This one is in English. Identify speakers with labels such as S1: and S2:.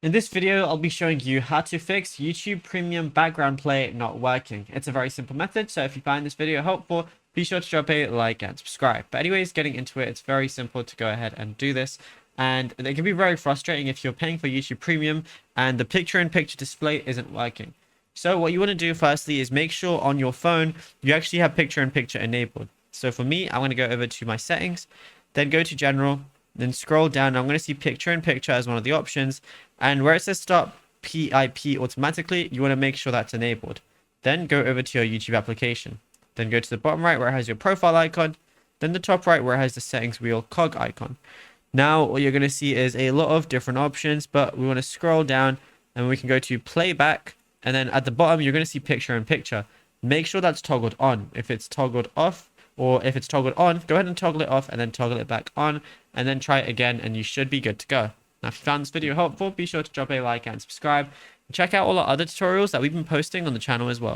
S1: In this video, I'll be showing you how to fix YouTube Premium background play not working. It's a very simple method, so if you find this video helpful, be sure to drop a like and subscribe. But anyways, getting into it, it's very simple to go ahead and do this. And it can be very frustrating if you're paying for YouTube Premium and the picture-in-picture display isn't working. So what you want to do firstly is make sure on your phone, you actually have picture-in-picture enabled. So for me, I'm going to go over to my settings, then go to general, then scroll down. I'm going to see picture-in-picture as one of the options. And where it says start PIP automatically, you want to make sure that's enabled. Then go over to your YouTube application. Then go to the bottom right where it has your profile icon. Then the top right where it has the settings wheel cog icon. Now what you're going to see is a lot of different options, but we want to scroll down and we can go to playback. And then at the bottom, you're going to see picture-in-picture. Make sure that's toggled on. If it's toggled off, or if it's toggled on, go ahead and toggle it off and then toggle it back on and then try it again and you should be good to go. Now, if you found this video helpful, be sure to drop a like and subscribe. And check out all our other tutorials that we've been posting on the channel as well.